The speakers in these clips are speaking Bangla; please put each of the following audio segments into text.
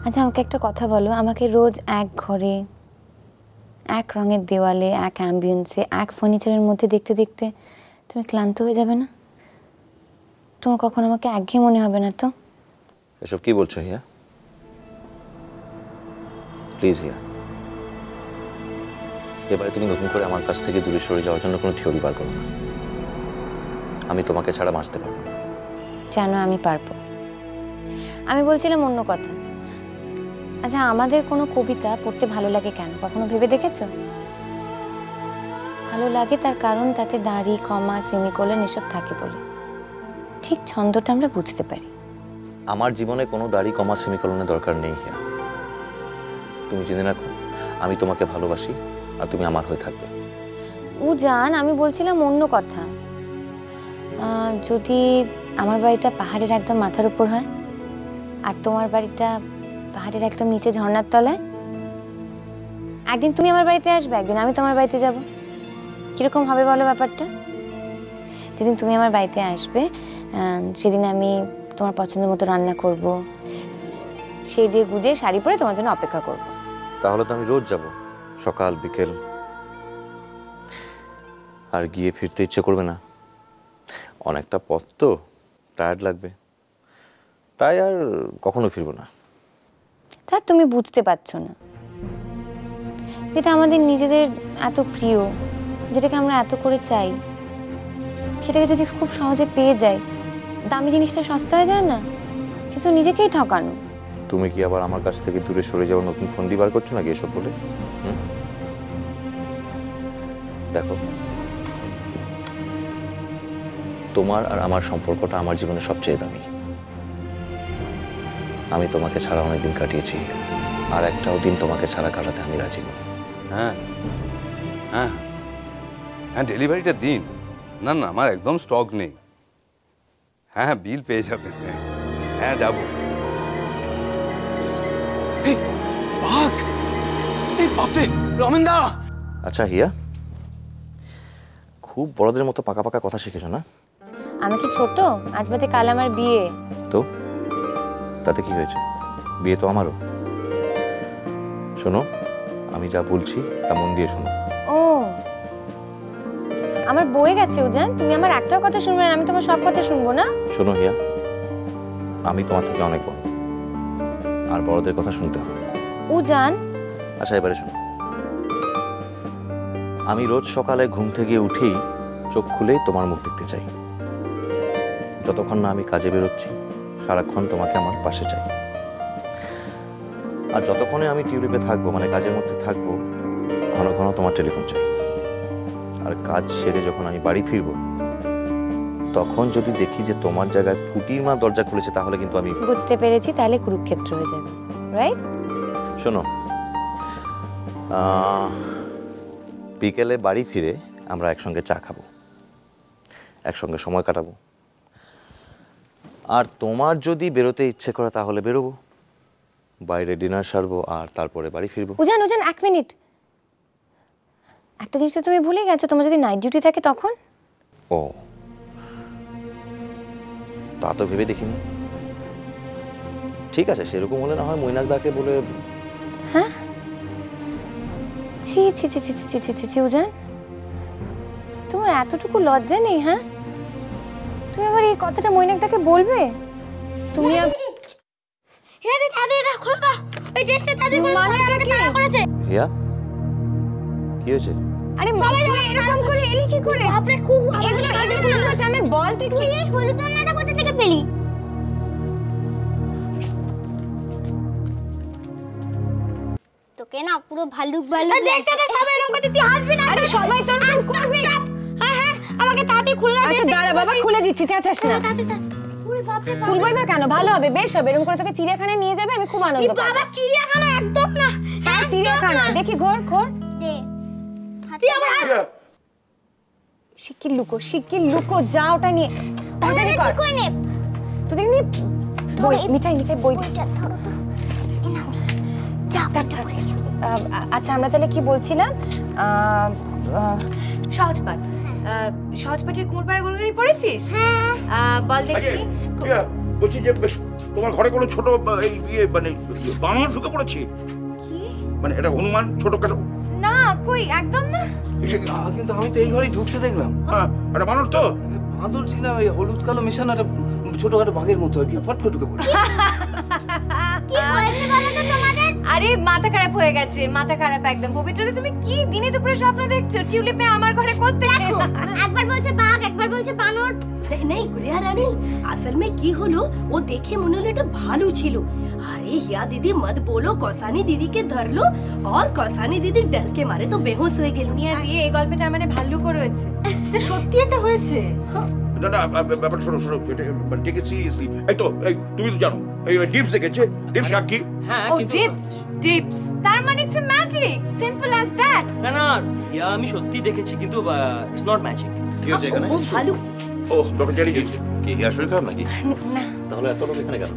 আচ্ছা আমাকে একটা কথা বলো, আমাকে রোজ এক ঘরে এক রঙের দেওয়ালে এক অ্যাম্বিয়েন্সে এক ফার্নিচারের মধ্যে দেখতে দেখতে তুমি ক্লান্ত হয়ে যাবে না? তোমার কখন আমাকে একঘেয়ে মনে হবে না তো? এসব কি বলছো হিয়া? প্লিজ হিয়া, এবারে তুমি নতুন করে আমার কাছ থেকে দূরে সরে যাওয়ার জন্য কোনো থিওরি বার করো না। আমি তোমাকে ছাড়া বাঁচতে পারবো না। জানো আমি পারবো। আমি বলছিলাম অন্য কথা। আচ্ছা আমাদের কোনো কবিতা পড়তে ভালো লাগে কেন কখনো ভেবে দেখেছো? ভালো লাগে তার কারণ তাতে দাঁড়ি কমা সেমিকোলন এসব থাকে বলে ঠিক ছন্দটা আমরা বুঝতে পারি। আমার জীবনে কোনো দাড়ি কমা সেমিকোলনের দরকার নেই হিয়া। তুমি জেনে রাখো আমি তোমাকে ভালোবাসি আর তুমি আমার হয়ে থাকবে। ও জান, আমি বলছিলাম অন্য কথা। যদি আমার বাড়িটা পাহাড়ের একদম মাথার উপর হয় আর তোমার বাড়িটা পাহাড়ের একদম নিচে ঝর্ণার তলায়, একদিন তুমি আমার বাড়িতে আসবে, একদিন আমি তোমার বাড়িতে যাব, কিরকম হবে বলো ব্যাপারটা? যেদিন তুমি আমার বাড়িতে আসবে সেদিন আমি তোমার পছন্দের মতো রান্না করব, সেই যে গুজে শাড়ি পরে তোমার জন্য অপেক্ষা করব। তাহলে তো আমি রোজ যাব, সকাল বিকেল। আর গিয়ে ফিরতে ইচ্ছে করবে না, অনেকটা পথ তো, টায়ার্ড লাগবে, তাই আর কখনো ফিরবো না। তা তুমি বুঝতে পারছো না, যেটা আমাদের নিজেদের এত প্রিয়, যেটাকে আমরা এত করে চাই, সেটাকে যদি খুব সহজে পেয়ে যাই, দামি জিনিসটা সস্তা হয়ে যায় না? সে তো নিজেকেই ঠকানো। তুমি কি আবার আমার কাছ থেকে দূরে সরে যাওয়ার নতুন ফন্দি বার করছো নাকি এসব বলে? দেখো, তোমার আর আমার সম্পর্কটা আমার জীবনে সবচেয়ে দামি। আমি তোমাকে ছাড়া অনেকদিন কাটিয়েছি, আর একটাও দিন তোমাকে ছাড়া কাটাতে আমি রাজি নই। হ্যাঁ হ্যাঁ হ্যাঁ, ডেলিভারিটা দিন। না না, আমার একদম স্টক নেই। হ্যাঁ হ্যাঁ, বিল পেয়ে যাবেন। হ্যাঁ যাবো। আচ্ছা হিয়া, খুব বড়দের মতো পাকা পাকা কথা শিখেছো না? আমি কি ছোট? আজ বাদে কাল আমার বিয়ে। তো তাতে কি হয়েছে? বিয়ে তো আমারও। শোনো, আমি যা বলছি তা মন দিয়ে শোনো। ও আমার বয়ে গেছে উজান, তুমি আমার একটাও কথা শুনবে না, আমি তোমার সব কথা শুনবো না? শোনো হিয়া, আমি তোমার থেকে অনেক বড়, আর বড়দের কথা শুনতে হবে। উজান আচ্ছা এবারে শোনো, আমি রোজ সকালে ঘুম থেকে উঠেই চোখ খুলেই তোমার মুখ দেখতে চাই। যতক্ষণ না আমি কাজে বেরোচ্ছি সারাক্ষণ তোমাকে আমার পাশে চাই। আর যতক্ষণে আমি টিউলিপে থাকবো, মানে কাজের মধ্যে থাকবো, ঘন ঘন তোমার টেলিফোন চাই। আর কাজ সেরে যখন আমি বাড়ি ফিরবো তখন যদি দেখি যে তোমার জায়গায় পুটির মা দরজা খুলেছে, তাহলে কিন্তু আমি বুঝতে পেরেছি, তাহলে কুরুক্ষেত্র হয়ে যাবে, রাইট? শোনো, বিকেলে বাড়ি ফিরে আমরা একসঙ্গে চা খাবো, একসঙ্গে সময় কাটাবো। আর তোমার যদি বেরোতে ইচ্ছে করে তাহলে বেরোবো, বাইরে ডিনার সারবো আর তারপরে বাড়ি ফিরবো। উজান উজান, এক মিনিট, একটা জিনিস তো তুমি ভুলে গেছো, তোমার যদি নাইট ডিউটি থাকে তখন? ও, তা তো ভেবে দেখিনি। ঠিক আছে, সেরকম হলে না হয় মৈনাক দাকে বলে। হ্যাঁ, ছি ছি ছি ছি ছি ছি ছি ছি উজান, তোমার এতটুকু লজ্জা নেই? হ্যাঁ, তুমি আবার এই কথাটা মৈনাক দাকে বলবে? তুমি হিয়া, কি হয়েছে? আরে তুই এরকম করে এলি কি করে? আপনি খুব এগুলো আমি বল, তুই কি এই হলুদ দন্নাটা কোথা থেকে পেলি? তোকে না পুরো ভালুক ভালুক দেখতে দে, সবাই এরকম করতে, তুই হাসবি না? আরে সবাই তোর এরকম করবে। হ্যাঁ হ্যাঁ, আমাকে তাড়াতাড়ি খুলে দাও। আচ্ছা দাঁড়া বাবা, খুলে দিচ্ছি, চাচাস না। খুলবই বা কেন? ভালো হবে, বেশ হবে, এরকম করে তোকে চিড়িয়াখানায় নিয়ে যাবে, আমি খুব আনন্দ পাবো। বাবা চিড়িয়াখানা একদম না। হ্যাঁ চিড়িয়াখানা, দেখি ঘোর ঘোর। দে তুই আমার শিগগির লুকো, যা ওটা নিয়ে তাড়াতাড়ি কর। কই নে তোদের নিয়ে বই, মিঠাই বই দে। ধরো তো, এই নাও যা। আচ্ছা আমরা তাহলে কি বলছিলাম? সহজপাঠ, সহজপাঠের কুমোরপাড়া গড়গড়ি পড়েছিস? হ্যাঁ বল দেখি। বলছি যে তোমার ঘরে কোনো ছোট এই মানে বানর ঢুকে পড়েছে? কি? মানে এটা হনুমান ছোটখাটো? না কই, একদম না। কিন্তু আমি তো এই ঘরেই ঢুকতে দেখলাম। হ্যাঁ, এটা বানর তো? বাঁদর ছিল, ওই হলুদ কালো মেশানো একটা ছোটখাটো বাঘের মতো আর কি, ফট ঢুকে পড়ে। কি হয়েছে বলো তো তোমাদের? আরে মাথা খারাপ হয়ে গেছে, মাথা খারাপ একদম। পবিত্রতা তুমি কি দিনে দুপুরে স্বপ্ন দেখছো? টিউলিপে আমার ঘরে করতে একবার বলছে বাঘ, একবার বলছে বানর। नहीं गुड़िया रानी, असल में की হলো ও দেখে মনে হলো এটা ভালো ছিল। अरे हिया दीदी मत बोलो, कौसानी दीदी के धर लो और कौसानी दीदी डर के मारे तो बेहोश হয়ে গেল। নিয়ে দিয়ে এই গল্পটা মানে ভাল্লুক রয়েছে। এটা সত্যি এটা হয়েছে। না না, ব্যাপার শোনো শোনো, এটা টেক ইট সিরিয়াসলি। এই তো তুমি তো জানো এই ডিপস দেখেছে, ডিপস কি? হ্যাঁ ও কিন্তু টিপস তার মানে it's magic, simple as that. না না ইয়া আমি সত্যি দেখেছি কিন্তু ইটস নট ম্যাজিক। কি হচ্ছে এখানে? ও ভালো। ও ডক্টর জেরি গেছে কি হিয়ার শরীর খারাপ নাকি? না তাহলে এত লোক এখানে কেন?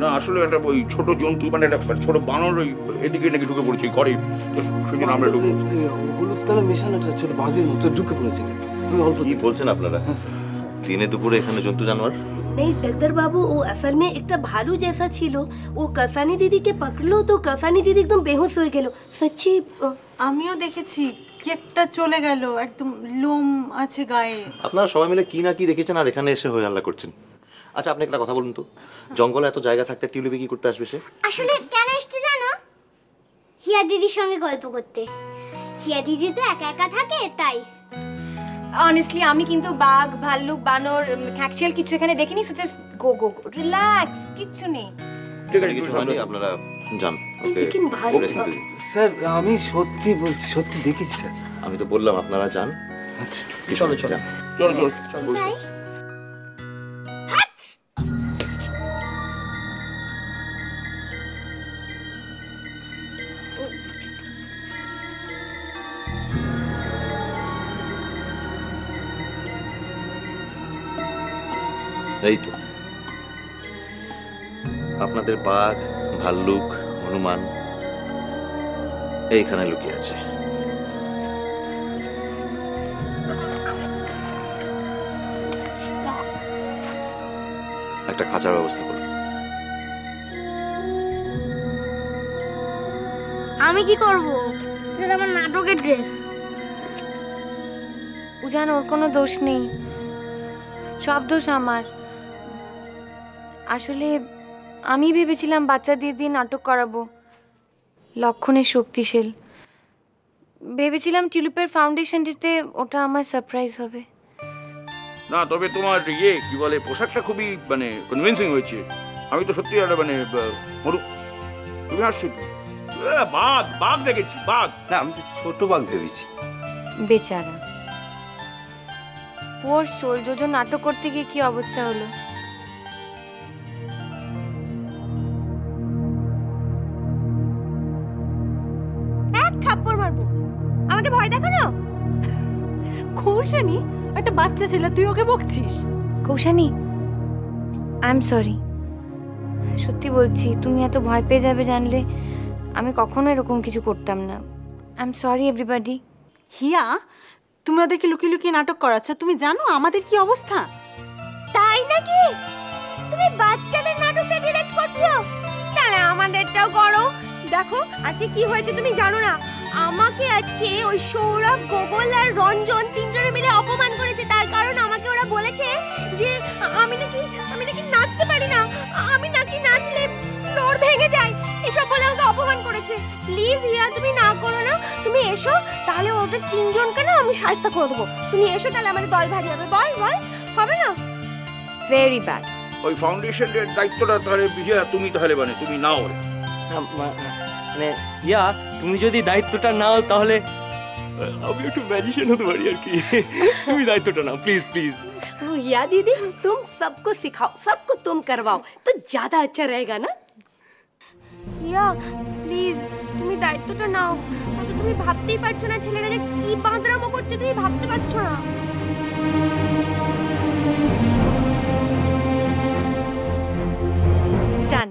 না, আসলে একটা ওই ছোট জন্তু, মানে একটা ছোট বানর ওই এদিকে নাকি ঢুকে পড়েছে ঘরে, সেই জন্য আমরা ঢুকে। হলুদ কালো মেশানো একটা ছোট বাঘের মতো ঢুকে পড়েছে। আমি অল্প কি বলছেন আপনারা? দিনে দুপুরে এখানে জন্তু জানোয়ার? नहीं डॉक्टर बाबू, वो असल में एक भालू जैसा ছিল। वो कसानी दीदी के पकड़लो तो कसानी दीदी एकदम बेहोश হয়ে গেল। সচ্চি আমিও দেখেছি কি একটা চলে গেল, একদম লোম আছে গায়ে। আপনারা সবাই মিলে কি না কি দেখেছেন আর এখানে এসে হই হাল্লা করছেন। আচ্ছা আপনি একটা কথা বলুন তো, জঙ্গলে এত জায়গা থাকতে টিউলিপে কি করতে আসবে সে? আসলে কেন এসেছে জানো? হিয়া দিদির সঙ্গে গল্প করতে। হিয়া দিদি তো একা একা থাকে তাই। অনেস্টলি আমি কিন্তু বাঘ, ভাল্লুক, বানর, খ্যাকশিয়াল কিছু এখানে দেখিনি। সো জাস্ট গো গো গো, রিল্যাক্স, কিচ্ছু নেই। ঠিক আছে, কিছু হয়নি, আপনারা যান। ওকে लेकिन भालू স্যার আমি সত্যি বলছি, সত্যি দেখেছি স্যার। আমি তো বললাম আপনারা যান। আচ্ছা চলো চলো যান। চলো চলো। তাই এই তো আপনাদের বাঘ, ভাল্লুক, হনুমান এইখানে লুকিয়ে আছে। একটা খাঁচার ব্যবস্থা করুন। আমি কি করব? এটা আমার নাটকের ড্রেস। উজান, ওর কোনো দোষ নেই, সব দোষ আমার। আসলে আমি ভেবেছিলাম বাচ্চাদের দিয়ে নাটক করাবো, লক্ষণের শক্তিশাল। ভেবেছিলাম টিউলিপের ফাউন্ডেশনটিতে ওটা আমার সারপ্রাইজ হবে। না, তবে তোমার কি বলে পোশাকটা খুবই মানে কনভিন্সিং হয়েছে। আমি তো সত্যি একটা মানে তুমি আসছো বাঘ, বাঘ দেখেছি, বাঘ। না আমি তো ছোট বাঘ ভেবেছি। বেচারা পোর সোল, যোজন নাটক করতে গিয়ে কি অবস্থা হলো। এক থাপ্পড় মারবো, আমাকে ভয় দেখানো। কৌশানি একটা বাচ্চা ছেলে, তুই ওকে বকছিস? Koushani, I am sorry. সত্যি বলছি, তুমি এত ভয় পেয়ে যাবে জানলে আমি কখনো এরকম কিছু করতাম না। I am sorry everybody. Hiya, তুমি ওদেরকে লুকিয়ে লুকিয়ে নাটক করাচ্ছ, তুমি জানো আমাদের কি অবস্থা? তাই নাকি? তুমি বাচ্চাদের নাটকটা ডিরেক্ট করছো? তাহলে আমাদেরটাও করো। দেখো আজকে কি হয়েছে তুমি জানো না? আমাকে আজকে ওই সৌরভ, গোগল আর রঞ্জন তিনজনে মিলে অপমান করেছে। তার কারণ আমাকে ওরা বলেছে যে আমি নাকি নাচতে পারি না, আমি নাকি নাচলে ফ্লোর ভেঙে যায়, এসব বলে আমাকে অপমান করেছে। প্লিজ হিয়া, তুমি না করো না, তুমি এসো, তাহলে ওদের তিনজনকে না আমি শাস্তি করে দেবো। তুমি এসো, তাহলে আমাদের দল ভারী হবে। বল বল, হবে না? Very bad. ওই ফাউন্ডেশনের দায়িত্বটা তাহলে বিজয়া তুমি তাহলে মানে তুমি নাও। মানে ইয়া তুমি যদি দায়িত্বটা নাও তাহলে আমি একটু ম্যাজিশিয়ান হতে পারি আর কি। তুমি দায়িত্বটা নাও প্লিজ প্লিজ। हिया दीदी, तुम सबको सिखाओ, सबको तुम करवाओ तो ज्यादा अच्छा रहेगा ना। হিয়া প্লিজ তুমি দায়িত্বটা নাও। হয়তো তুমি ভাবতেই পারছো না ছেলেরা যে কি বাঁদরামো করছে, তুমি ভাবতে পারছো না। ডান,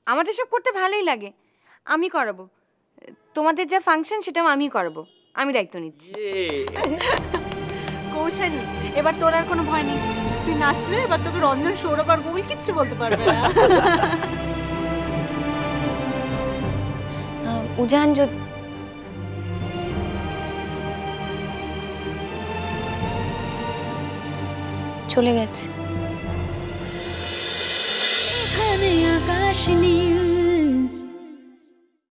আমাদের সব করতে ভালোই লাগে, আমি করাবো। তোমাদের যা ফাংশন সেটাও আমি করাবো, আমি দায়িত্ব নিচ্ছি। কৌশানি, এবার তোর আর কোনো ভয় নেই। তুই নাচলে এবার তোকে রঞ্জন সৌরভ আর গোকুল কিচ্ছু বলতে পারবে না। উজান চলে গেছে। এখানে আকাশ নীল